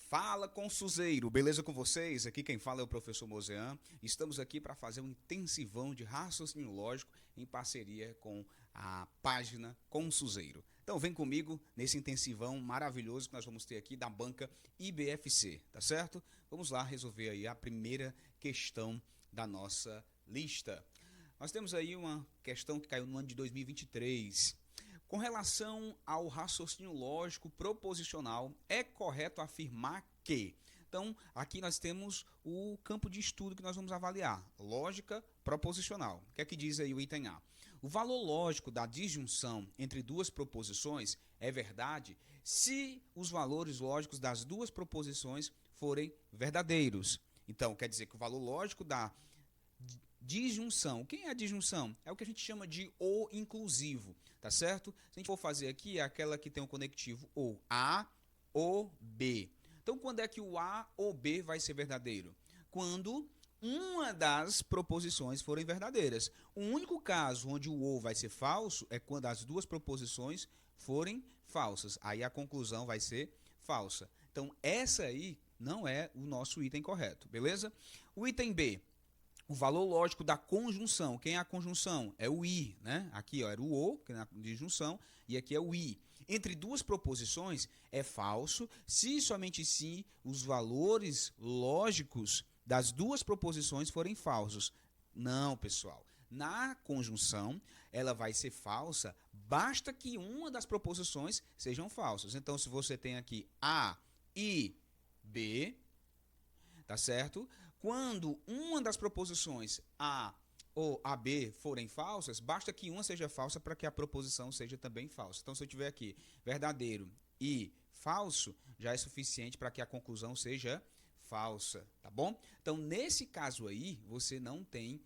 Fala, Consuzeiro, beleza com vocês? Aqui quem fala é o professor Mosean. Estamos aqui para fazer um intensivão de raciocínio lógico em parceria com a página Consuzeiro. Então vem comigo nesse intensivão maravilhoso que nós vamos ter aqui da banca IBFC, tá certo? Vamos lá resolver aí a primeira questão da nossa lista. Nós temos aí uma questão que caiu no ano de 2023. Com relação ao raciocínio lógico proposicional, é correto afirmar que... Então, aqui nós temos o campo de estudo que nós vamos avaliar. Lógica proposicional. O que é que diz aí o item A? O valor lógico da disjunção entre duas proposições é verdade se os valores lógicos das duas proposições forem verdadeiros. Então, quer dizer que o valor lógico da disjunção. Quem é a disjunção? É o que a gente chama de ou inclusivo, tá certo? Se a gente for fazer aqui, é aquela que tem o conectivo ou A ou B. Então, quando é que o A ou B vai ser verdadeiro? Quando uma das proposições forem verdadeiras. O único caso onde o ou vai ser falso é quando as duas proposições forem falsas. Aí a conclusão vai ser falsa. Então, essa aí não é o nosso item correto, beleza? O item B. O valor lógico da conjunção. Quem é a conjunção? É o I, né? Aqui ó, era o O, que é a disjunção, e aqui é o I. Entre duas proposições é falso se somente se os valores lógicos das duas proposições forem falsos. Não, pessoal. Na conjunção, ela vai ser falsa, basta que uma das proposições sejam falsas. Então, se você tem aqui A e B, tá certo? Quando uma das proposições A ou AB forem falsas, basta que uma seja falsa para que a proposição seja também falsa. Então, se eu tiver aqui verdadeiro e falso, já é suficiente para que a conclusão seja falsa, tá bom? Então, nesse caso aí, você não tem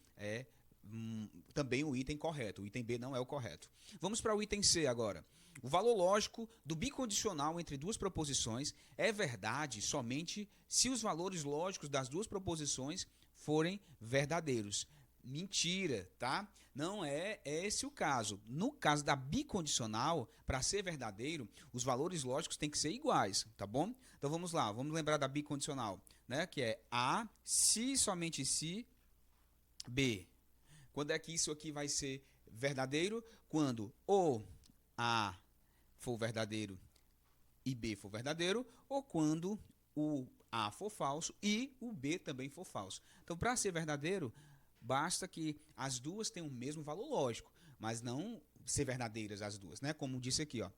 também o item correto. O item B não é o correto. Vamos para o item C agora. O valor lógico do bicondicional entre duas proposições é verdade somente se os valores lógicos das duas proposições forem verdadeiros. Mentira, tá? Não é esse o caso. No caso da bicondicional, para ser verdadeiro, os valores lógicos têm que ser iguais, tá bom? Então vamos lá, vamos lembrar da bicondicional, né? Que é A, se, somente se, B. Quando é que isso aqui vai ser verdadeiro? Quando ou A for verdadeiro e B for verdadeiro, ou quando o A for falso e o B também for falso. Então, para ser verdadeiro, basta que as duas tenham o mesmo valor lógico, mas não ser verdadeiras as duas, né? Como disse aqui, ó,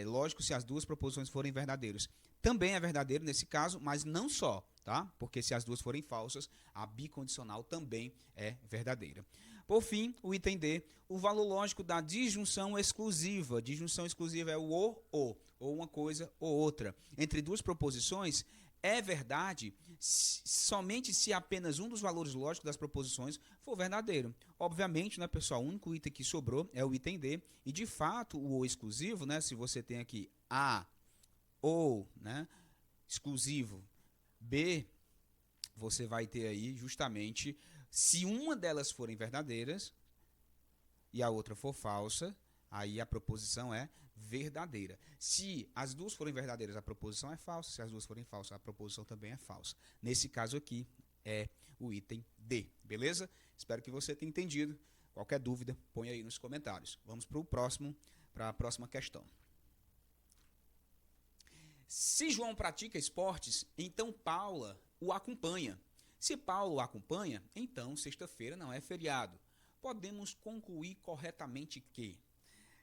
lógico se as duas proposições forem verdadeiras. Também é verdadeiro nesse caso, mas não só, tá? Porque se as duas forem falsas, a bicondicional também é verdadeira. Por fim, o item D, o valor lógico da disjunção exclusiva. Disjunção exclusiva é o ou uma coisa ou outra. Entre duas proposições, é verdade somente se apenas um dos valores lógicos das proposições for verdadeiro. Obviamente, né, pessoal, o único item que sobrou é o item D. E, de fato, o ou exclusivo, né, se você tem aqui A ou, né, exclusivo B, você vai ter aí justamente, se uma delas forem verdadeiras e a outra for falsa, aí a proposição é verdadeira. Se as duas forem verdadeiras, a proposição é falsa. Se as duas forem falsas, a proposição também é falsa. Nesse caso aqui é o item D, beleza? Espero que você tenha entendido. Qualquer dúvida, põe aí nos comentários. Vamos para a próxima questão. Se João pratica esportes, então Paula o acompanha. Se Paulo o acompanha, então sexta-feira não é feriado. Podemos concluir corretamente que...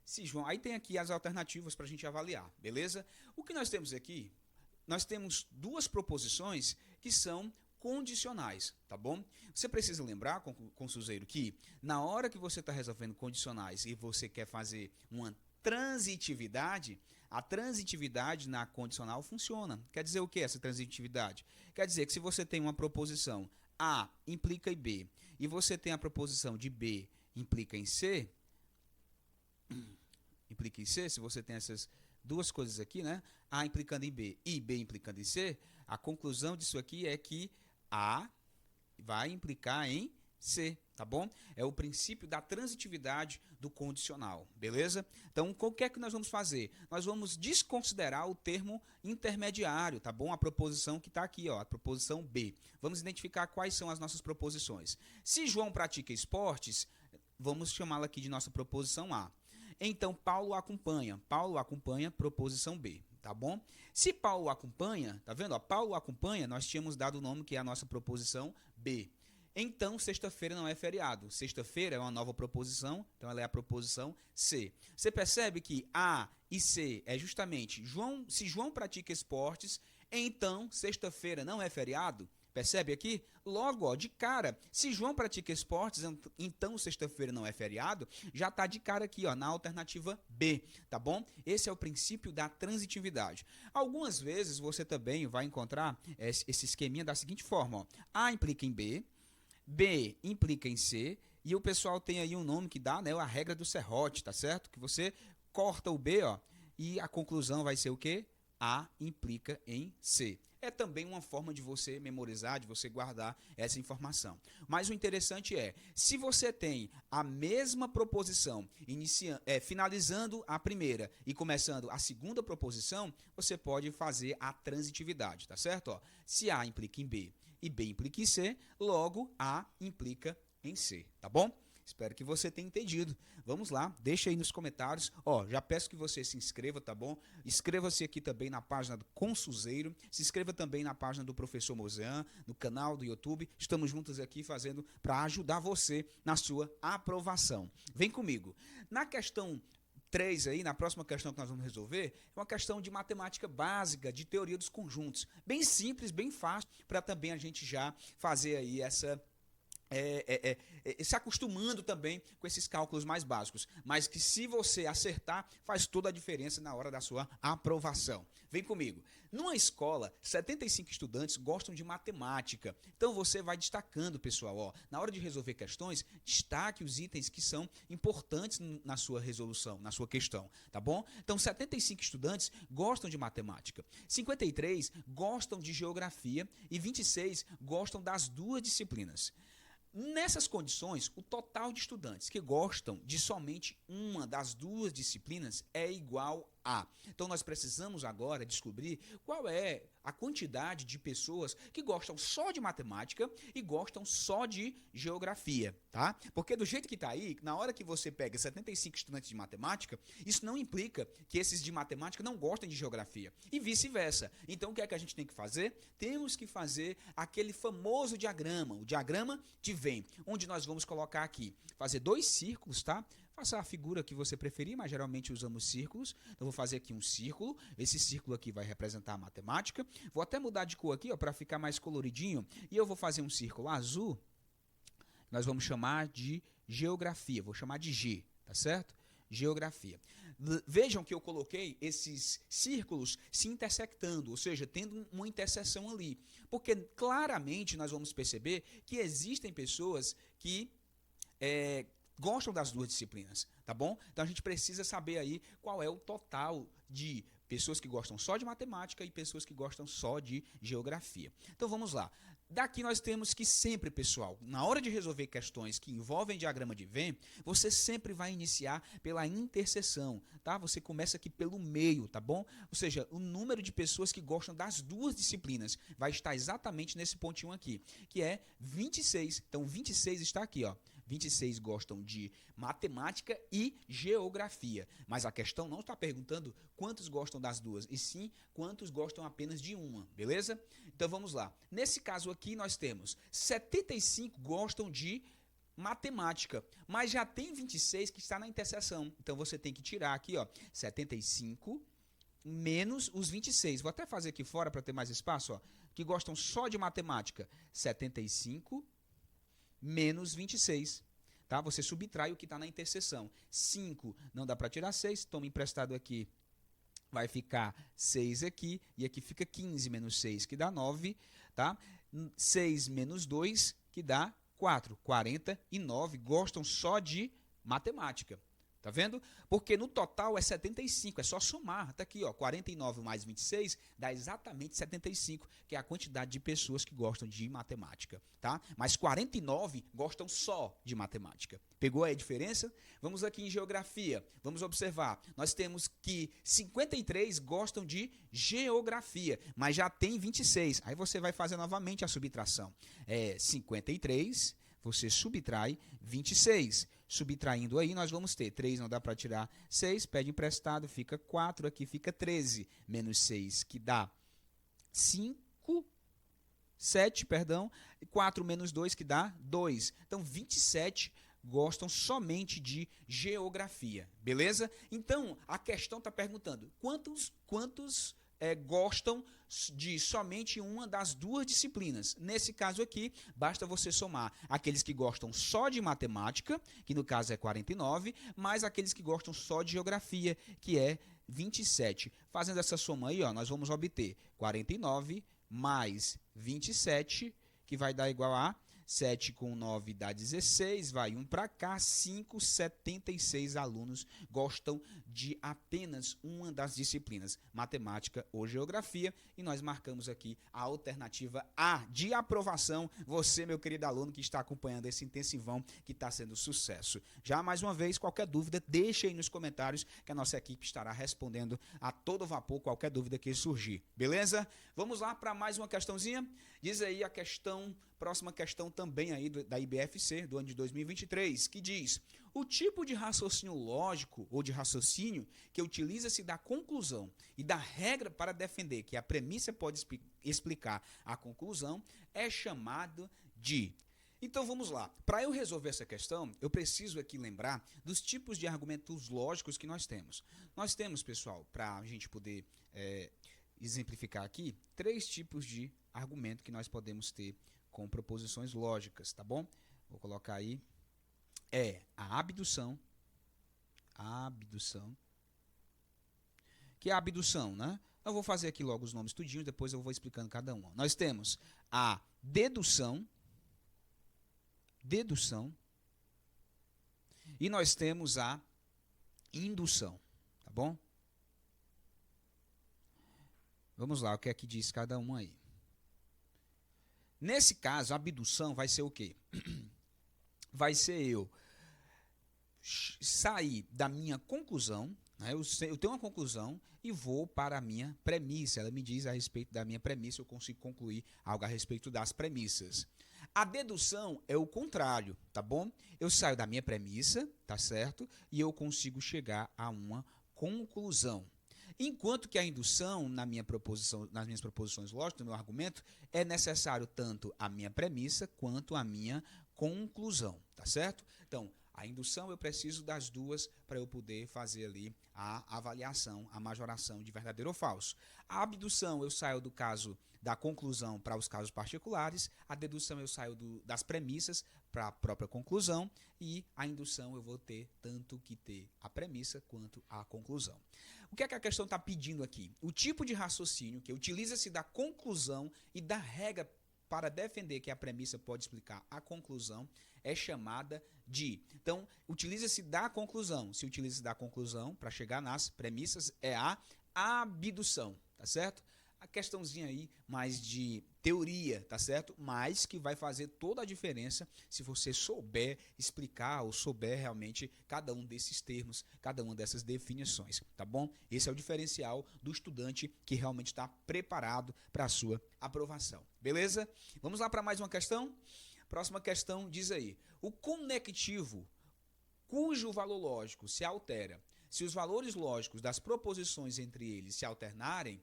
Se João, aí tem aqui as alternativas para a gente avaliar, beleza? O que nós temos aqui? Nós temos duas proposições que são condicionais, tá bom? Você precisa lembrar, Consuzeiro, que na hora que você está resolvendo condicionais e você quer fazer uma transitividade, a transitividade na condicional funciona. Quer dizer o que essa transitividade? Quer dizer que se você tem uma proposição A implica em B e você tem a proposição de B implica em C, se você tem essas duas coisas aqui, né? A implicando em B e B implicando em C, a conclusão disso aqui é que A vai implicar em C, tá bom? É o princípio da transitividade do condicional, beleza? Então, o que é que nós vamos fazer? Nós vamos desconsiderar o termo intermediário, tá bom? A proposição que está aqui, ó, a proposição B. Vamos identificar quais são as nossas proposições. Se João pratica esportes, vamos chamá-la aqui de nossa proposição A. Então, Paulo acompanha. Paulo acompanha, proposição B, tá bom? Se Paulo acompanha, tá vendo? Ó, Paulo acompanha, nós tínhamos dado o nome que é a nossa proposição B. Então, sexta-feira não é feriado. Sexta-feira é uma nova proposição, então ela é a proposição C. Você percebe que A e C é justamente se João pratica esportes, então sexta-feira não é feriado. Percebe aqui? Logo, ó, de cara, se João pratica esportes, então sexta-feira não é feriado, já está de cara aqui, ó, na alternativa B, tá bom? Esse é o princípio da transitividade. Algumas vezes você também vai encontrar esse esqueminha da seguinte forma, ó. A implica em B, B implica em C, e o pessoal tem aí um nome que dá, né, a regra do serrote, tá certo? Que você corta o B, ó, e a conclusão vai ser o quê? A implica em C. É também uma forma de você memorizar, de você guardar essa informação. Mas o interessante é, se você tem a mesma proposição finalizando a primeira e começando a segunda proposição, você pode fazer a transitividade, tá certo? Ó, se A implica em B e B implica em C, logo A implica em C, tá bom? Espero que você tenha entendido. Vamos lá, deixa aí nos comentários. Ó, já peço que você se inscreva, tá bom? Inscreva-se aqui também na página do Consuzeiro. Se inscreva também na página do Professor Mosean, no canal do YouTube. Estamos juntos aqui fazendo para ajudar você na sua aprovação. Vem comigo. Na questão 3 aí, na próxima questão que nós vamos resolver, é uma questão de matemática básica, de teoria dos conjuntos. Bem simples, bem fácil, para também a gente já fazer aí se acostumando também com esses cálculos mais básicos, mas que se você acertar, faz toda a diferença na hora da sua aprovação. Vem comigo. Numa escola, 75 estudantes gostam de matemática, então você vai destacando, pessoal, ó, na hora de resolver questões, destaque os itens que são importantes na sua resolução, na sua questão, tá bom? Então, 75 estudantes gostam de matemática, 53 gostam de geografia e 26 gostam das duas disciplinas. Nessas condições, o total de estudantes que gostam de somente uma das duas disciplinas é igual a. Então, nós precisamos agora descobrir qual é a quantidade de pessoas que gostam só de matemática e gostam só de geografia, tá? Porque do jeito que está aí, na hora que você pega 75 estudantes de matemática, isso não implica que esses de matemática não gostem de geografia e vice-versa. Então, o que é que a gente tem que fazer? Temos que fazer aquele famoso diagrama, o diagrama de Venn, onde nós vamos colocar aqui, fazer dois círculos, tá? Faça a figura que você preferir, mas geralmente usamos círculos. Então, vou fazer aqui um círculo. Esse círculo aqui vai representar a matemática. Vou até mudar de cor aqui, ó, para ficar mais coloridinho. E eu vou fazer um círculo azul. Nós vamos chamar de geografia. Vou chamar de G, tá certo? Geografia. Vejam que eu coloquei esses círculos se intersectando, ou seja, tendo uma interseção ali. Porque claramente nós vamos perceber que existem pessoas que gostam das duas disciplinas, tá bom? Então a gente precisa saber aí qual é o total de pessoas que gostam só de matemática e pessoas que gostam só de geografia. Então vamos lá. Daqui nós temos que sempre, pessoal, na hora de resolver questões que envolvem diagrama de Venn, você sempre vai iniciar pela interseção, tá? Você começa aqui pelo meio, tá bom? Ou seja, o número de pessoas que gostam das duas disciplinas vai estar exatamente nesse pontinho aqui, que é 26. Então 26 está aqui, ó. 26 gostam de matemática e geografia, mas a questão não está perguntando quantos gostam das duas, e sim quantos gostam apenas de uma, beleza? Então vamos lá. Nesse caso aqui nós temos 75 gostam de matemática, mas já tem 26 que está na interseção, então você tem que tirar aqui, ó, 75 menos os 26. Vou até fazer aqui fora para ter mais espaço, ó, que gostam só de matemática, 75 menos 26, tá? Você subtrai o que está na interseção. 5 não dá para tirar 6, toma emprestado aqui, vai ficar 6 aqui, e aqui fica 15 menos 6, que dá 9, tá? 6 menos 2, que dá 4, 49, gostam só de matemática. Tá vendo? Porque no total é 75, é só somar. Tá aqui, ó, 49 mais 26 dá exatamente 75, que é a quantidade de pessoas que gostam de matemática, tá? Mas 49 gostam só de matemática. Pegou aí a diferença? Vamos aqui em geografia. Vamos observar. Nós temos que 53 gostam de geografia, mas já tem 26. Aí você vai fazer novamente a subtração. 53, você subtrai 26. Subtraindo aí, nós vamos ter 3, não dá para tirar 6, pede emprestado, fica 4, aqui fica 13, menos 6, que dá 5, 7, perdão, e 4 menos 2, que dá 2. Então, 27 gostam somente de geografia, beleza? Então, a questão está perguntando, quantos gostam de somente uma das duas disciplinas? Nesse caso aqui, basta você somar aqueles que gostam só de matemática, que no caso é 49, mais aqueles que gostam só de geografia, que é 27. Fazendo essa soma aí, ó, nós vamos obter 49 mais 27, que vai dar igual a 7 com 9 dá 16, vai 1 para cá, 5, 76 alunos gostam de apenas uma das disciplinas, matemática ou geografia, e nós marcamos aqui a alternativa A de aprovação. Você, meu querido aluno, que está acompanhando esse intensivão que está sendo sucesso. Já mais uma vez, qualquer dúvida, deixe aí nos comentários que a nossa equipe estará respondendo a todo vapor qualquer dúvida que surgir, beleza? Vamos lá para mais uma questãozinha? Diz aí a questão, próxima questão também aí da IBFC, do ano de 2023, que diz: o tipo de raciocínio lógico ou de raciocínio que utiliza-se da conclusão e da regra para defender que a premissa pode explicar a conclusão é chamado de... Então vamos lá, para eu resolver essa questão, eu preciso aqui lembrar dos tipos de argumentos lógicos que nós temos. Nós temos, pessoal, para a gente poder exemplificar aqui, 3 tipos de argumento que nós podemos ter com proposições lógicas, tá bom? Vou colocar aí, a abdução, que é a abdução, né? Eu vou fazer aqui logo os nomes tudinhos, depois eu vou explicando cada uma. Nós temos a dedução, e nós temos a indução, tá bom? Vamos lá, o que é que diz cada um aí. Nesse caso, a abdução vai ser o quê? Vai ser eu sair da minha conclusão, né? Eu tenho uma conclusão e vou para a minha premissa. Ela me diz a respeito da minha premissa, eu consigo concluir algo a respeito das premissas. A dedução é o contrário, tá bom? Eu saio da minha premissa, tá certo? E eu consigo chegar a uma conclusão. Enquanto que a indução, nas minhas proposições lógicas, no meu argumento, é necessário tanto a minha premissa quanto a minha conclusão, tá certo? Então, a indução eu preciso das duas para eu poder fazer ali a avaliação, a majoração de verdadeiro ou falso. A abdução eu saio do caso da conclusão para os casos particulares, a dedução eu saio das premissas para a própria conclusão, e a indução eu vou ter tanto que ter a premissa quanto a conclusão. O que é que a questão está pedindo aqui? O tipo de raciocínio que utiliza-se da conclusão e da regra para defender que a premissa pode explicar a conclusão é chamada de... Então, utiliza-se da conclusão. Se utiliza-se da conclusão para chegar nas premissas, é a abdução, tá certo? A questãozinha aí mais de teoria, tá certo? Mas que vai fazer toda a diferença se você souber explicar ou souber realmente cada um desses termos, cada uma dessas definições, tá bom? Esse é o diferencial do estudante que realmente está preparado para a sua aprovação, beleza? Vamos lá para mais uma questão? Próxima questão diz aí: o conectivo cujo valor lógico se altera, se os valores lógicos das proposições entre eles se alternarem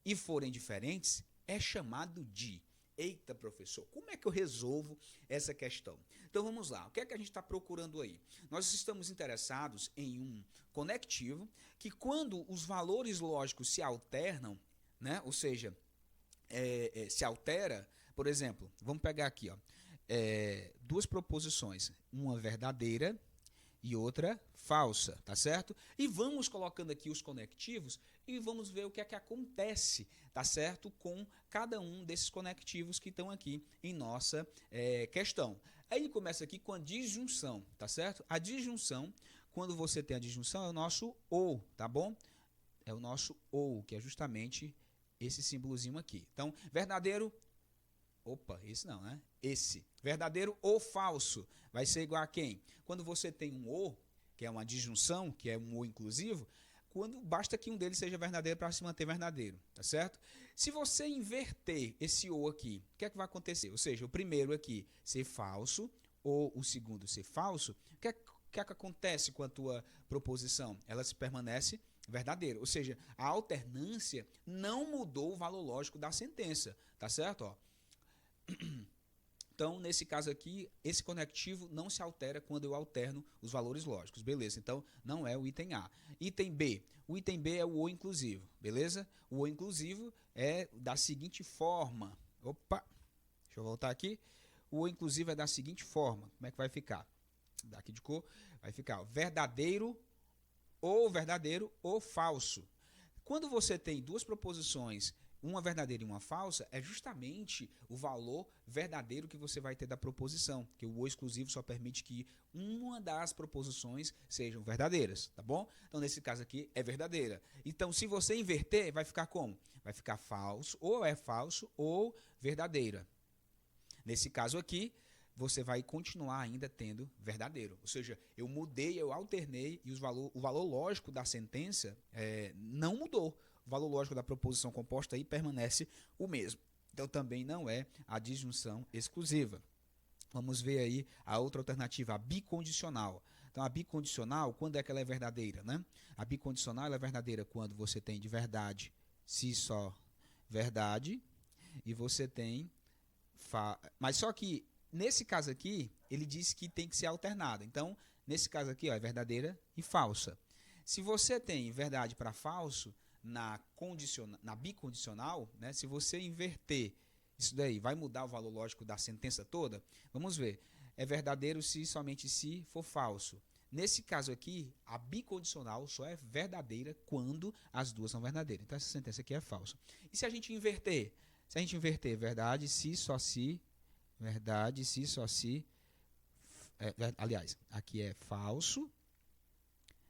e forem diferentes, é chamado de... Eita, professor, como é que eu resolvo essa questão? Então vamos lá, o que é que a gente está procurando aí? Nós estamos interessados em um conectivo que, quando os valores lógicos se alternam, né, ou seja, se altera, por exemplo, vamos pegar aqui, ó, duas proposições, uma verdadeira e outra falsa, tá certo? E vamos colocando aqui os conectivos e vamos ver o que é que acontece, tá certo? Com cada um desses conectivos que estão aqui em nossa questão. Aí ele começa aqui com a disjunção, tá certo? A disjunção, quando você tem a disjunção, é o nosso ou, tá bom? É o nosso ou, que é justamente esse símbolozinho aqui. Então, verdadeiro, opa, esse não, né? Esse. Verdadeiro ou falso vai ser igual a quem? Quando você tem um ou, que é uma disjunção, que é um ou inclusivo, quando basta que um deles seja verdadeiro para se manter verdadeiro, tá certo? Se você inverter esse ou aqui, o que é que vai acontecer? Ou seja, o primeiro aqui ser falso ou o segundo ser falso, o que é que acontece com a tua proposição? Ela se permanece verdadeira, ou seja, a alternância não mudou o valor lógico da sentença, tá certo? Ó. Então, nesse caso aqui, esse conectivo não se altera quando eu alterno os valores lógicos, beleza? Então, não é o item A. Item B. O item B é o ou inclusivo, beleza? O ou inclusivo é da seguinte forma. Opa, deixa eu voltar aqui. O ou inclusivo é da seguinte forma. Como é que vai ficar? Daqui de cor, vai ficar verdadeiro ou falso. Quando você tem duas proposições, uma verdadeira e uma falsa, é justamente o valor verdadeiro que você vai ter da proposição, que o ou exclusivo só permite que uma das proposições sejam verdadeiras, tá bom? Então, nesse caso aqui, é verdadeira. Então, se você inverter, vai ficar como? Vai ficar falso ou verdadeira. Nesse caso aqui, você vai continuar ainda tendo verdadeiro. Ou seja, eu mudei, eu alternei e o valor lógico da sentença não mudou. O valor lógico da proposição composta aí permanece o mesmo. Então também não é a disjunção exclusiva. Vamos ver aí a outra alternativa, a bicondicional. Então a bicondicional, quando é que ela é verdadeira, né? A bicondicional ela é verdadeira quando você tem de verdade, se só verdade, e você tem... Mas só que nesse caso aqui, ele diz que tem que ser alternada. Então, nesse caso aqui, ó, é verdadeira e falsa. Se você tem verdade para falso na bicondicional, né, se você inverter isso daí, vai mudar o valor lógico da sentença toda? Vamos ver. É verdadeiro se somente se for falso. Nesse caso aqui, a bicondicional só é verdadeira quando as duas são verdadeiras. Então, essa sentença aqui é falsa. E se a gente inverter? Se a gente inverter verdade, se, só se... Verdade, se, só se... aliás, aqui é falso.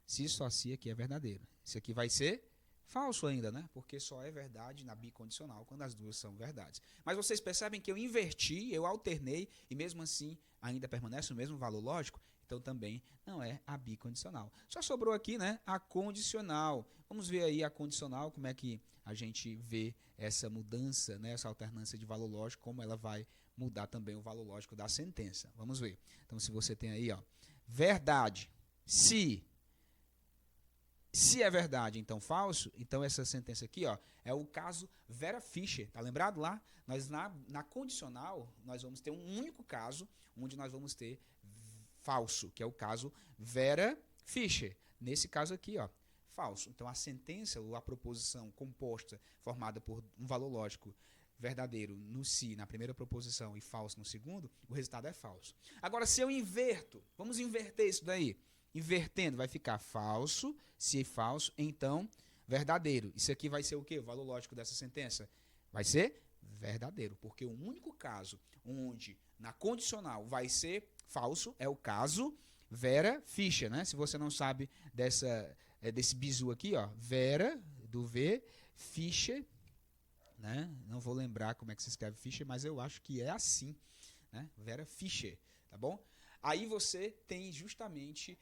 Se, só se, aqui é verdadeiro. Isso aqui vai ser falso ainda, né? Porque só é verdade na bicondicional quando as duas são verdades. Mas vocês percebem que eu inverti, eu alternei, e mesmo assim ainda permanece o mesmo valor lógico? Então também não é a bicondicional. Só sobrou aqui, né, a condicional. Vamos ver aí a condicional, como é que a gente vê essa mudança, né, essa alternância de valor lógico, como ela vai mudar também o valor lógico da sentença. Vamos ver. Então, se você tem aí, ó, verdade, se é verdade, então falso, então essa sentença aqui, ó, é o caso Vera Fischer. Tá lembrado lá? Nós na condicional, nós vamos ter um único caso onde nós vamos ter falso, que é o caso Vera Fischer. Nesse caso aqui, ó, falso. Então, a sentença, ou a proposição composta, formada por um valor lógico verdadeiro no si, na primeira proposição, e falso no segundo, o resultado é falso. Agora, se eu inverto, vamos inverter isso daí. Invertendo, vai ficar falso, se falso, então verdadeiro. Isso aqui vai ser o quê? O valor lógico dessa sentença? Vai ser verdadeiro, porque o único caso onde na condicional vai ser falso é o caso Vera Fischer, né? Se você não sabe desse bizu aqui, ó, Vera, do V, Fischer, né? Não vou lembrar como é que se escreve Fischer, mas eu acho que é assim, né? Vera Fischer, tá bom? Aí você tem justamente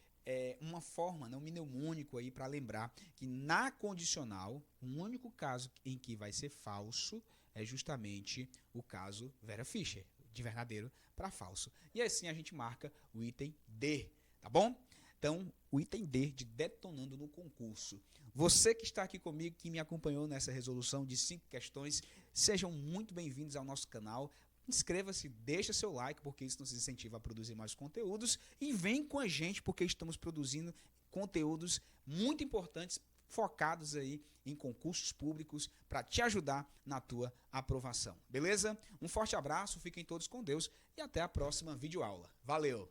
uma forma, né, um mnemônico aí para lembrar que na condicional, o único caso em que vai ser falso é justamente o caso Vera Fischer, de verdadeiro para falso. E assim a gente marca o item D, tá bom? Então, o item D de detonando no concurso. Você que está aqui comigo, que me acompanhou nessa resolução de 5 questões, sejam muito bem-vindos ao nosso canal. Inscreva-se, deixa seu like, porque isso nos incentiva a produzir mais conteúdos. E vem com a gente, porque estamos produzindo conteúdos muito importantes, focados aí em concursos públicos, para te ajudar na tua aprovação. Beleza? Um forte abraço, fiquem todos com Deus e até a próxima videoaula. Valeu!